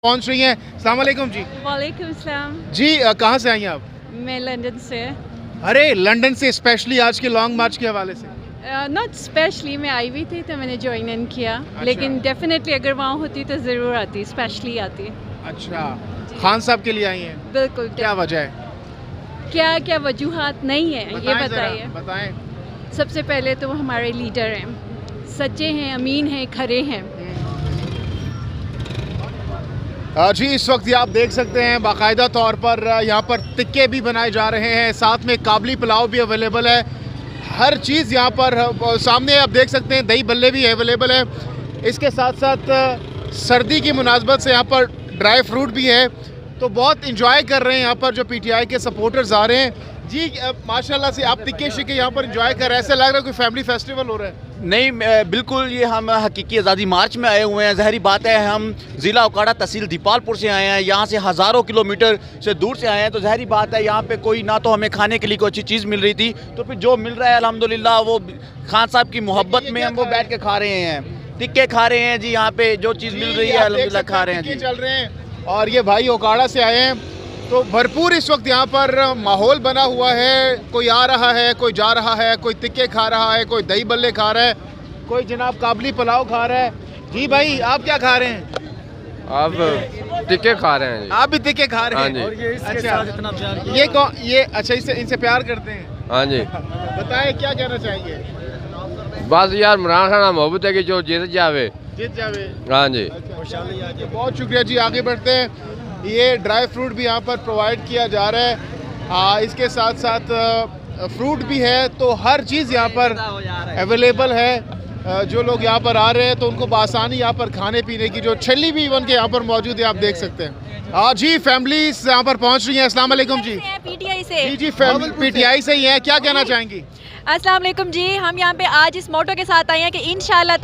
पहुंच रही हैं। अस्सलाम वालेकुम जी। वालेकुम सलाम। जी कहाँ से आई हैं आप? मैं लंदन से। अरे लंदन से स्पेशली आज के लॉन्ग मार्च के हवाले से? नॉट स्पेशली, मैं आई हुई थी तो मैंने ज्वाइन इन किया। अच्छा। लेकिन डेफिनेटली अगर वहाँ होती तो ज़रूर आती, स्पेशली आती। अच्छा, खान साहब के लिए आई हैं? बिल्कुल। क्या वजह है? क्या क्या वजूहात नहीं है ये बताएं जरा, बताइए। बताएं। सबसे पहले तो वो हमारे लीडर हैं, सच्चे हैं, अमीन हैं, खरे हैं। जी इस वक्त ये आप देख सकते हैं बाकायदा तौर पर यहाँ पर टिक्के भी बनाए जा रहे हैं, साथ में काबली पुलाव भी अवेलेबल है। हर चीज़ यहाँ पर सामने आप देख सकते हैं, दही बल्ले भी अवेलेबल है। इसके साथ साथ सर्दी की मुनासबत से यहाँ पर ड्राई फ्रूट भी है, तो बहुत इंजॉय कर रहे हैं यहाँ पर जो पीटीआई के सपोर्टर्स आ रहे हैं। जी माशाल्लाह से आप टिक्के शिक्के यहाँ पर इंजॉय कर रहे हैं, ऐसा लग रहा है कोई फैमिली फेस्टिवल हो रहा है। नहीं, बिल्कुल ये हम हकीकी आज़ादी मार्च में आए हुए हैं। ज़हरी बात है, हम ज़िला ओकाड़ा तहसील दीपालपुर से आए हैं, यहाँ से हज़ारों किलोमीटर से दूर से आए हैं। तो ज़हरी बात है यहाँ पे कोई ना तो हमें खाने के लिए कोई अच्छी चीज़ मिल रही थी, तो फिर जो मिल रहा है अल्हम्दुलिल्लाह वो खान साहब की मोहब्बत में हम वो बैठ के खा रहे हैं, टिक्के खा रहे हैं। जी यहाँ पे जो चीज़ मिल रही है अल्हम्दुलिल्लाह खा रहे हैं जी। चल रहे हैं और ये भाई ओकाड़ा से आए हैं, तो भरपूर इस वक्त यहाँ पर माहौल बना हुआ है। कोई आ रहा है, कोई जा रहा है, कोई टिक्के खा रहा है, कोई दही बल्ले खा रहा है, कोई जनाब काबली पुलाव खा रहा है। जी भाई आप क्या खा रहे हैं? आप टिक्के खा रहे हैं जी। आप भी टिक्के खा रहे हैं? हाँ जी। और ये इसके साथ इतना प्यार किया। ये कौन? ये अच्छा, इनसे प्यार करते हैं? हाँ जी। बताएं क्या कहना चाहेंगे? बस यार इमरान खान मोहब्बत है कि जो जीत जावे। जीत जावे। हाँ जी। बहुत शुक्रिया जी। आगे बढ़ते हैं। ये ड्राई फ्रूट भी यहाँ पर प्रोवाइड किया जा रहा है, इसके साथ साथ फ्रूट भी है, तो हर चीज़ यहाँ पर अवेलेबल है। जो लोग यहाँ पर आ रहे हैं तो उनको बआसानी यहाँ पर खाने पीने की जो छल्ली भी इवन के यहाँ पर मौजूद है, आप देख सकते हैं। जी फैमिली यहाँ पर पहुँच रही है। अस्सलाम वालेकुम जी। पीटीआई से। जी फैमिली पीटीआई से ही है, क्या कहना चाहेंगी? अस्सलाम वालेकुम जी। हम यहाँ पे आज इस मोटो के साथ आए हैं कि इंशाल्लाह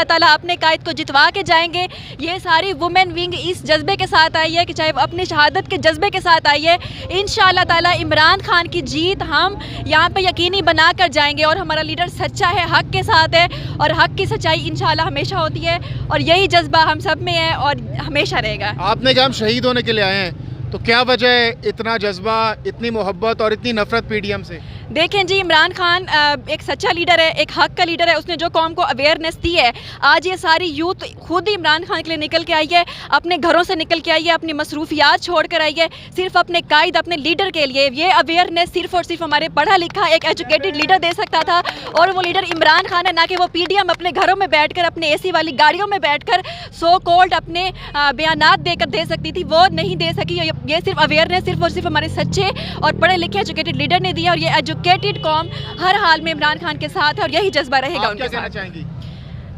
ताला अपने कायद को जितवा के जाएंगे। ये सारी वुमेन विंग इस जज्बे के साथ आई है कि चाहे वो अपनी शहादत के जज्बे के साथ आई है। इंशाल्लाह ताला इमरान खान की जीत हम यहाँ पे यकीनी बना कर जाएंगे, और हमारा लीडर सच्चा है, हक के साथ है, और हक की सच्चाई इंशाल्लाह हमेशा होती है, और यही जज्बा हम सब में है और हमेशा रहेगा। आपने कहा हम शहीद होने के लिए आए हैं, तो क्या वजह है इतना जज्बा, इतनी मोहब्बत और इतनी नफरत पीडीएम से? देखें जी, इमरान खान एक सच्चा लीडर है, एक हक का लीडर है। उसने जो कौम को अवेयरनेस दी है, आज ये सारी यूथ खुद ही इमरान खान के लिए निकल के आई है, अपने घरों से निकल के आई है, अपनी मसरूफियात छोड़ कर आई है, सिर्फ अपने कायद, अपने लीडर के लिए। ये अवेयरनेस सिर्फ और सिर्फ हमारे पढ़ा लिखा एक एजुकेटेड लीडर दे सकता था, और वो लीडर इमरान खान है, ना कि वो पीडीएम अपने घरों में बैठ कर, अपने AC वाली गाड़ियों में बैठ कर सो कॉल्ड अपने बयानात देकर दे सकती थी, वो नहीं दे सकी। ये सिर्फ अवेयरनेस सिर्फ और सिर्फ हमारे सच्चे और पढ़े लिखे एजुकेटेड लीडर ने दिया, और ये एजुकेटेड कौम हर हाल में इमरान खान के साथ है, और यही जज्बा रहेगा उनके साथ। चाहेंगी?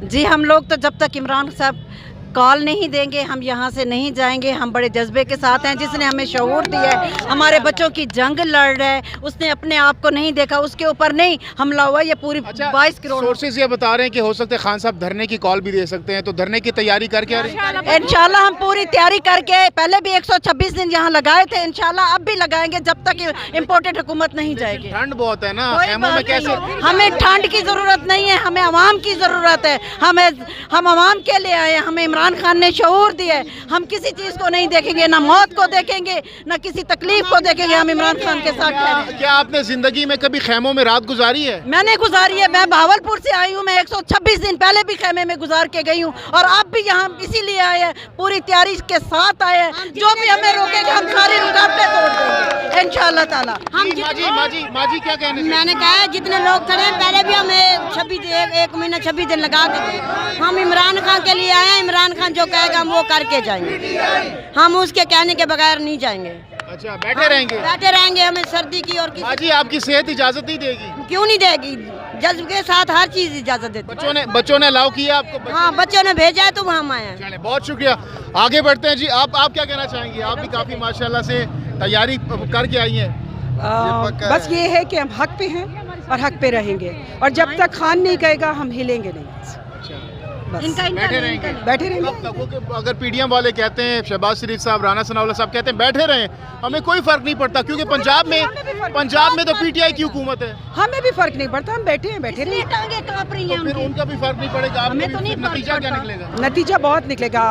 जी हम लोग तो जब तक इमरान साहब कॉल नहीं देंगे हम यहाँ से नहीं जाएंगे। हम बड़े जज्बे के साथ हैं। जिसने हमें शऊर दिया है, हमारे बच्चों की जंग लड़ रहा है, उसने अपने आप को नहीं देखा, उसके ऊपर नहीं हमला हुआ। ये पूरी 22 करोड़ सोर्सेज ये बता रहे हैं कि हो सकता है खान साहब धरने की कॉल भी दे सकते हैं, तो धरने की तैयारी करके आ रहे हैं? इंशाल्लाह हम पूरी तैयारी करके, पहले भी 126 दिन यहाँ लगाए थे, इंशाल्लाह अब भी लगाएंगे जब तक इम्पोर्टेड हुकूमत नहीं जाएगी। ठंड बहुत है ना एमओ में, कैसे? हमें ठंड की जरूरत नहीं है, हमें अवाम की जरूरत है। हम अवाम के लिए आए हैं, हमें इमरान खान ने शऊर दिया है। हम किसी चीज को नहीं देखेंगे, ना मौत को देखेंगे, ना किसी तकलीफ को देखेंगे। हम इमरान खान के साथ हैं। क्या आपने जिंदगी में कभी खेमों में रात गुजारी है? मैंने गुजारी है। मैं भावलपुर से आई हूँ, मैं 126 दिन पहले भी खेमे में गुजार के गई हूँ, और अब भी यहाँ इसीलिए आए हैं, पूरी तैयारी के साथ आए हैं। जो भी हमें रोकेगा हम सारी रुकावटें तोड़ देंगे इंशाल्लाह ताला। माजी क्या कहने? मैंने कहा है जितने लोग खड़े हैं, पहले भी हमें 26 महीना 26 दिन लगा के गए। हम इमरान खान के लिए आए हैं, इमरान खान जो कहेगा हम वो करके जाएंगे, हम उसके कहने के बगैर नहीं जाएंगे। अच्छा, बैठे रहेंगे? बैठे रहेंगे। हमें सर्दी की और माजी आपकी सेहत इजाजत नहीं देगी? क्यों नहीं देगी? जज्ब के साथ हर चीज इजाजत देती। बच्चों ने अलाउ किया आपको? हाँ, बच्चों ने भेजा है तो हम आए हैं। चले, बहुत शुक्रिया। आगे बढ़ते हैं जी। आप क्या कहना चाहेंगे? आप भी काफी माशाल्लाह से तैयारी करके आई हैं। बस ये है कि हम हक पे हैं और हक पे रहेंगे, और जब तक खान नहीं कहेगा हम हिलेंगे नहीं। बैठे रहेंगे? बैठे रहेंगे। अगर पीडीएम वाले कहते हैं, शहबाज शरीफ साहब, राना सनाउल्ला साहब कहते हैं बैठे रहें, हमें कोई फर्क नहीं पड़ता, क्योंकि पंजाब में तो पीटीआई की हुकूमत है। हमें भी फर्क नहीं पड़ता, हम बैठे हैं, बैठे रहें। तो फिर उनका भी फर्क नहीं पड़ेगा, हमें तो नहीं, नतीजा क्या निकलेगा? नतीजा बहुत निकलेगा।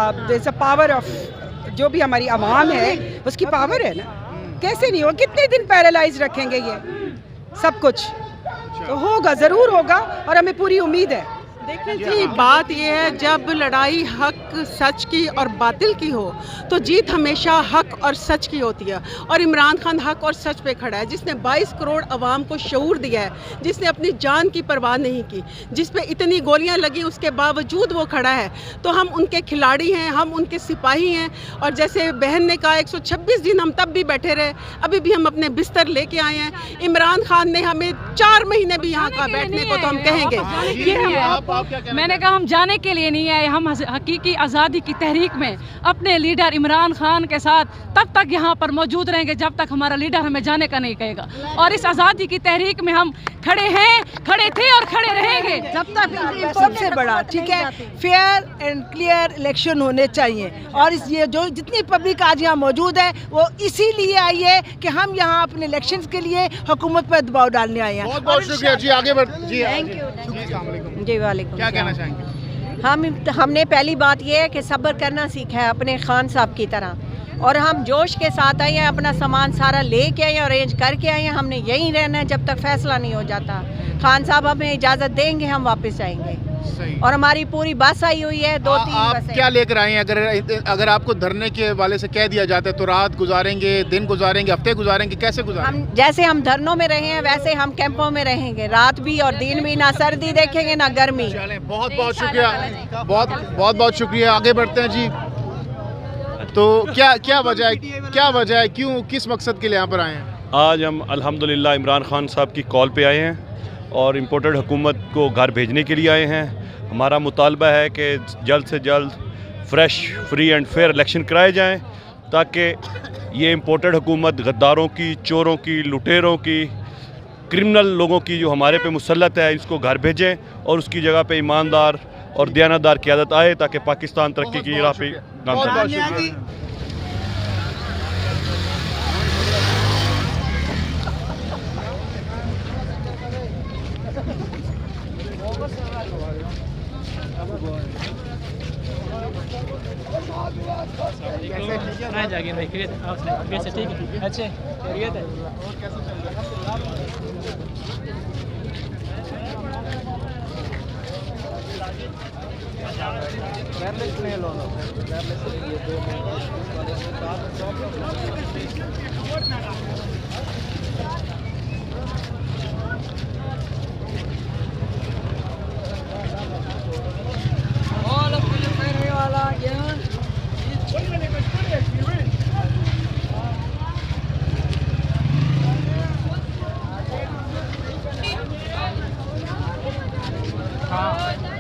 पावर ऑफ जो भी हमारी आवाम है उसकी पावर है ना, कैसे नहीं हो, कितने दिन पैरालाइज रखेंगे ये सब कुछ, तो होगा, ज़रूर होगा और हमें पूरी उम्मीद है। देखिए जी, बात यह है जब लड़ाई हक सच की और बातिल की हो तो जीत हमेशा हक और सच की होती है। और इमरान खान हक और सच पे खड़ा है, जिसने 22 करोड़ अवाम को शऊर दिया है, जिसने अपनी जान की परवाह नहीं की, जिस पे इतनी गोलियां लगी उसके बावजूद वो खड़ा है। तो हम उनके खिलाड़ी हैं, हम उनके सिपाही हैं। और जैसे बहन ने कहा 126 दिन हम तब भी बैठे रहे, अभी भी हम अपने बिस्तर लेके आए हैं। इमरान खान ने हमें 4 महीने भी यहाँ का बैठने को तो हम कहेंगे ये हम मैंने कहा हम जाने के लिए नहीं आए, हम हकीकी आज़ादी की तहरीक में अपने लीडर इमरान खान के साथ तब तक यहाँ पर मौजूद रहेंगे जब तक हमारा लीडर हमें जाने का नहीं कहेगा। और इस आज़ादी की तहरीक में हम खड़े हैं, खड़े थे और खड़े रहेंगे जब तक। सबसे बड़ा ठीक है, फेयर एंड क्लियर इलेक्शन होने चाहिए। और इस ये जो जितनी पब्लिक आज यहाँ मौजूद है वो इसीलिए आई है कि हम यहाँ अपने इलेक्शंस के लिए हुकूमत पर दबाव डालने आए हैं। बहुत बहुत शुक्रिया जी, आगे बढ़ जी। थैंक यू जी, वालेकुम। क्या कहना चाहेंगे? हमने पहली बात ये है कि सब्र करना सीखा है अपने खान साहब की तरह, और हम जोश के साथ आए हैं, अपना सामान सारा लेके आए हैं, अरेंज करके आए हैं। हमने यहीं रहना है जब तक फैसला नहीं हो जाता। खान साहब हमें इजाज़त देंगे, हम वापस आएंगे। और हमारी पूरी बस आई हुई है, 2-3 आप बसें। क्या लेकर आए हैं? अगर आपको धरने के वाले से कह दिया जाता है तो रात गुजारेंगे, दिन गुजारेंगे, हफ्ते गुजारेंगे, कैसे गुजारेंगे? हम जैसे हम धरनों में रहे हैं वैसे हम कैंपों में रहेंगे, रात भी और दिन भी, ना सर्दी देखेंगे ना गर्मी। बहुत बहुत शुक्रिया, बहुत बहुत शुक्रिया। आगे बढ़ते हैं जी। तो क्या वजह है, क्यों, किस मकसद के लिए यहाँ पर आए हैं? आज हम अल्हम्दुलिल्लाह इमरान खान साहब की कॉल पे आए हैं और इम्पोर्टेड हुकूमत को घर भेजने के लिए आए हैं। हमारा मुतालबा है कि जल्द से जल्द fresh, free and fair election कराए जाएं ताकि ये इम्पोर्टेड हुकूमत गद्दारों की, चोरों की, लुटेरों की, क्रिमिनल लोगों की जो हमारे पे मुसल्लत है, इसको घर भेजें और उसकी जगह पे ईमानदार और दयानतदार क़यादत आए ताकि पाकिस्तान तरक्की की राह पे नामज़द हो। हाँ